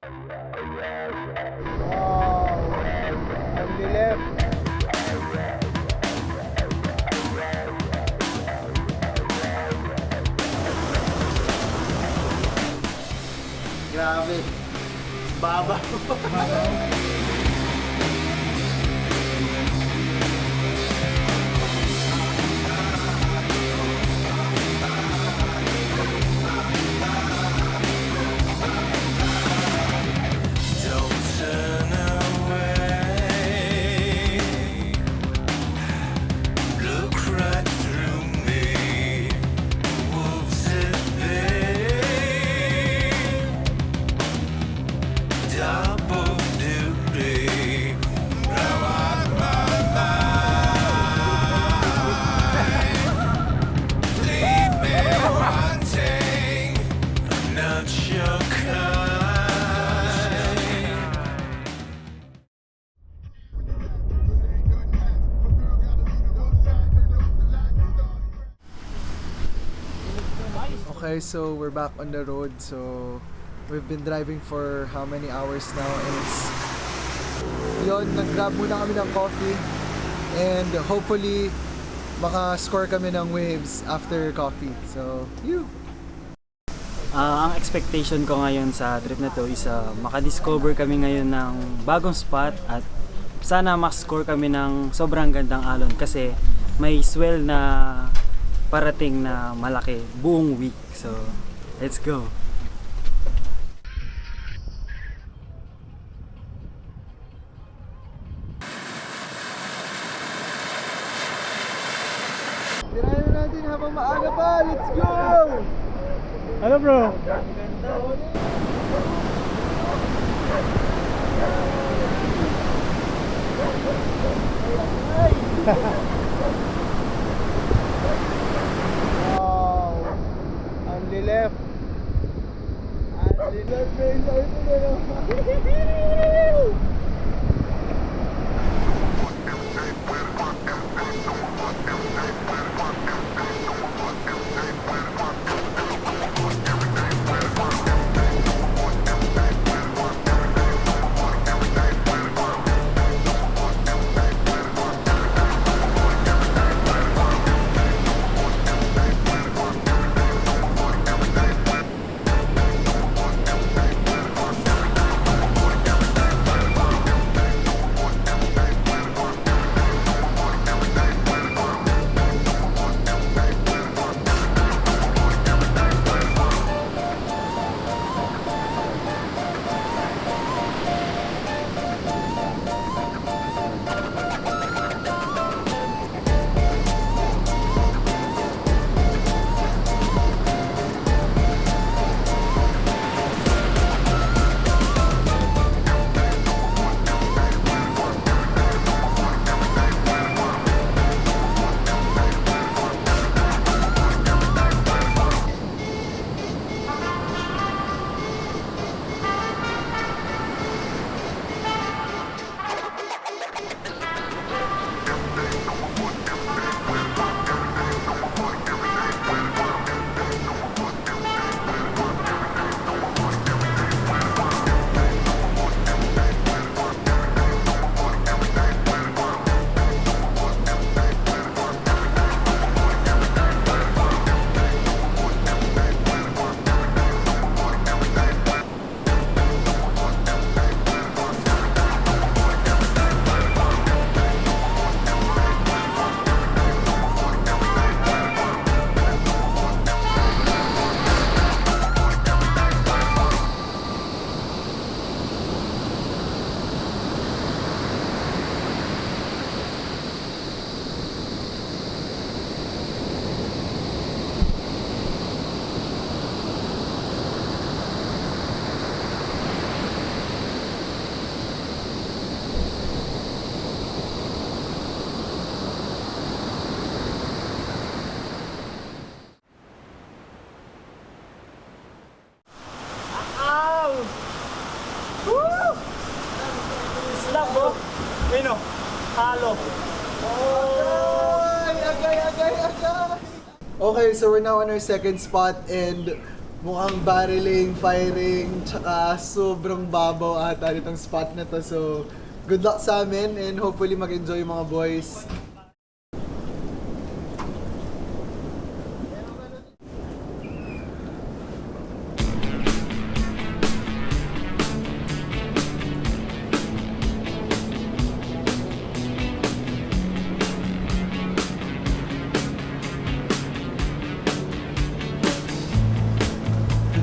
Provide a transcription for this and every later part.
Only left. Grabe. Baba. Don't turn away. Look right through me. Wolves at bay. Double duty. Blow out my mind. Leave me wanting. Not your kind. Okay, so we're back on the road. So we've been driving for how many hours now, and it's yun, nag-grab muna kami ng coffee and hopefully maka-score kami ng waves after coffee. So, Ang expectation ko ngayon sa trip na to is makadiscover kami ngayon ng bagong spot at sana makascore kami ng sobrang gandang alon kasi may swell na parating na malaki buong week. So, let's go! tirayan na natin habang maaga pa. Let's go! Ano bro? Wow! Only left. Only left. Pino, halo. Agay. Okay, so we're now on our second spot and mukhang barreling, firing, tsaka sobrang babaw ata nitong spot na to. So, good luck sa amin and hopefully mag-enjoy yung mga boys.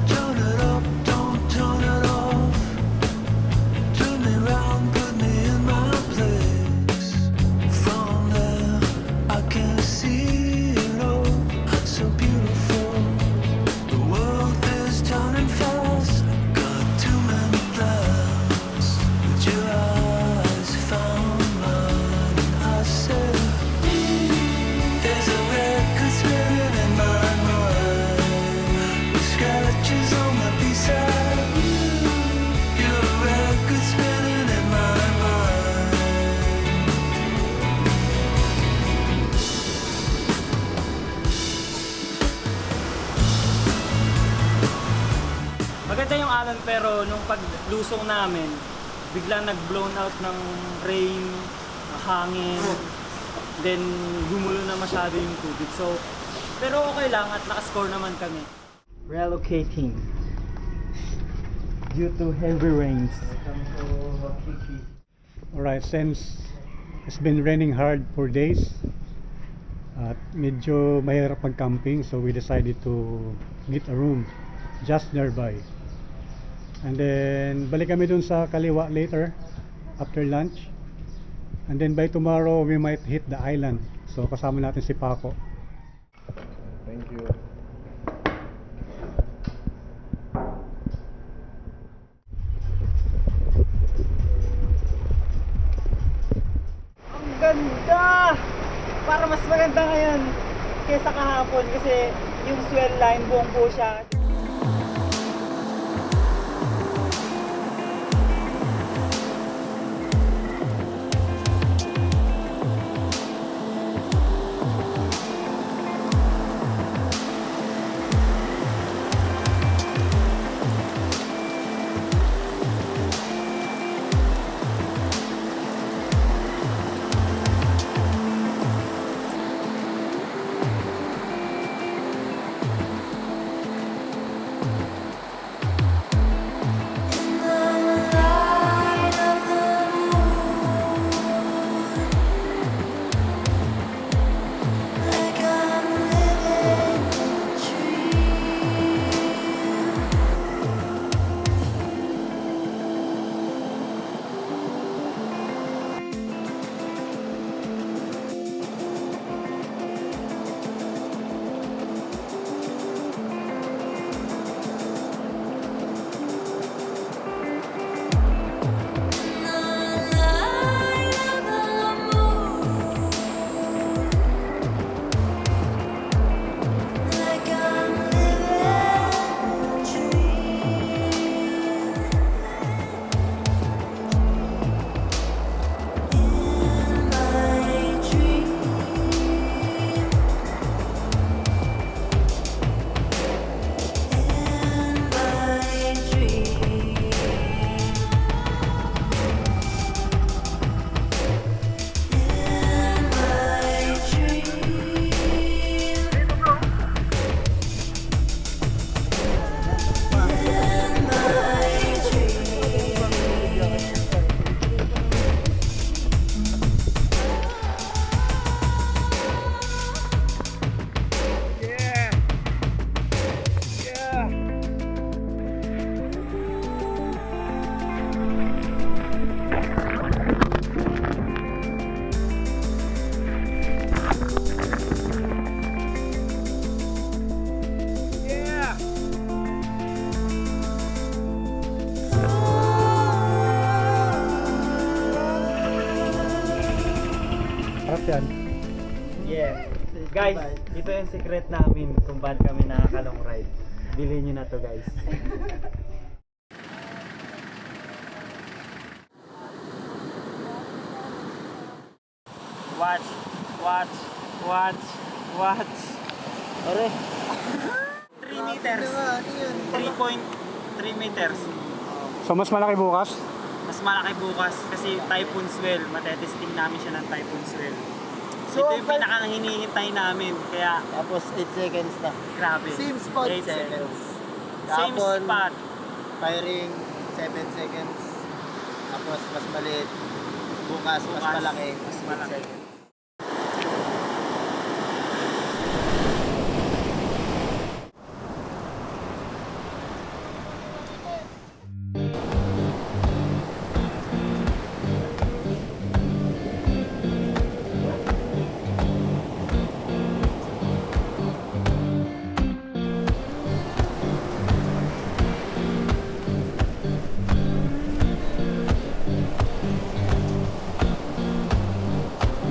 Turn it up, don't turn it off. Turn me round, put me in my place. From there, I can see it all. So beautiful. The world is turning fast. Got too many plans. But your eyes found mine. I said, there's a record spinning in my mind. With scratches on my B-side. Your record spinning in my mind. Maganda yung alon pero nung paglusong namin, biglang nag-blown out ng rain, hangin, then gumulo na masyado yung tubig. So, pero okay lang at nakascore naman kami. Relocating due to heavy rains. Alright, since it's been raining hard for days at medyo mahirap mag-camping, so we decided to get a room just nearby. And then balik kami dun sa kaliwa later after lunch. And then by tomorrow we might hit the island. So kasama natin si Paco. Thank you. Ang ganda! Para mas maganda ngayon kaysa kahapon kasi yung swell line buong buo siya. Sarap yan. Yeah. Guys, ito yung secret namin kung ba't kami nakakalong ride. Bilhin nyo na to guys. Watch. Are. 3 meters. Ano yun? 3.3 meters. So mas malaki bukas? Mas malaki bukas kasi typhoon swell. Matetesting namin siya ng typhoon swell. So, Ito yung pinakang hinihintay namin. Kaya Tapos 8 seconds na. grabe. Same spot. 8 seconds. Same Kahapon, spot. Firing 7 seconds. Tapos mas maliit. Bukas mas Bukas, malaki. mas 8 malaki. seconds.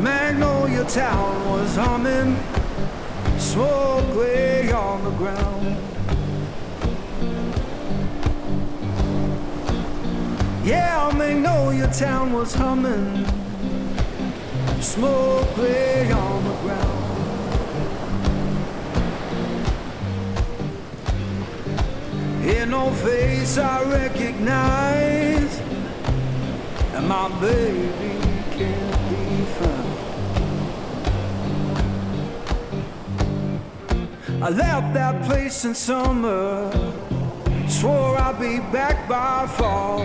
Magnolia Town was humming, smoke lay on the ground. Yeah, Magnolia Town was humming, smoke lay on the ground. Ain't no face I recognize, and my baby can't be found. I left that place in summer, swore I'd be back by fall.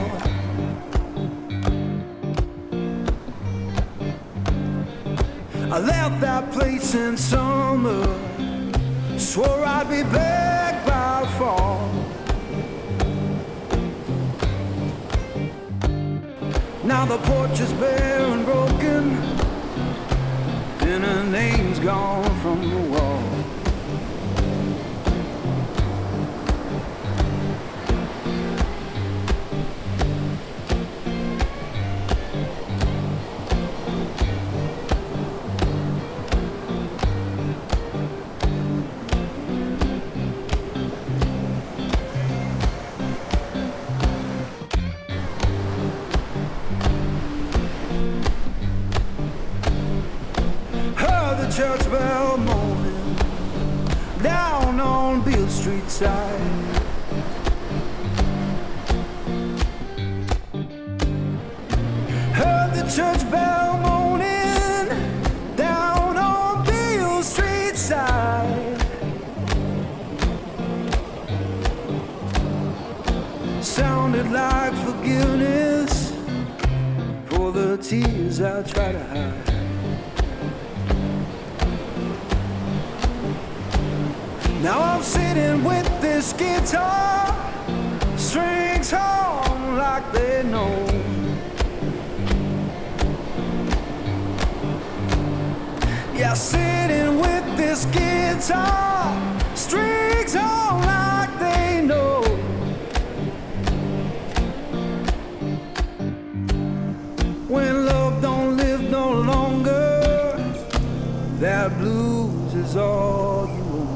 I left that place in summer, swore I'd be back by fall. Now the porch is bare and broken, and her name's gone from the wall. Heard the church bell moaning down on Beale Street side. Heard the church bell moaning down on Beale Street side. Sounded like forgiveness for the tears I try to hide. Now I'm sitting with this guitar, strings on like they know. Yeah, sitting with this guitar, strings on like they know. When love don't live no longer, that blues is all you own.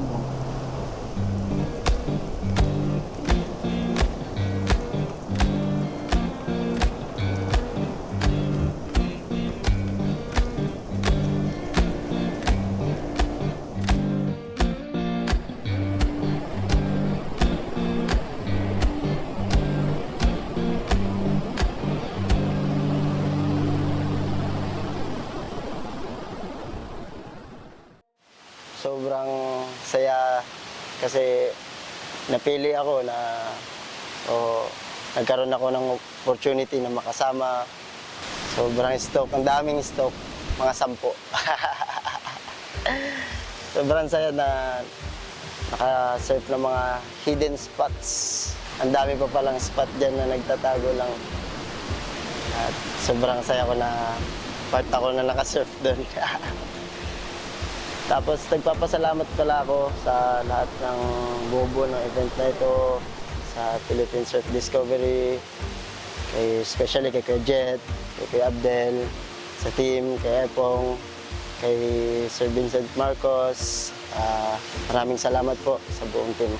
Sobrang saya kasi napili ako na nagkaroon ako ng opportunity na makasama. Sobrang stock, ang daming stock, mga 10. Sobrang saya na nakasurf ng mga hidden spots. Ang dami pa palang spot dyan na nagtatago lang. At sobrang saya ko na part ako na nakasurf doon. Tapos nagpapasalamat pala ako sa lahat ng buo ng event na ito, sa Philippine Surf Discovery, especially kay Kuya Jet, kay Kuya Abdel, sa team, kay Epong, kay Sir Vincent Marcos. Maraming salamat po sa buong team.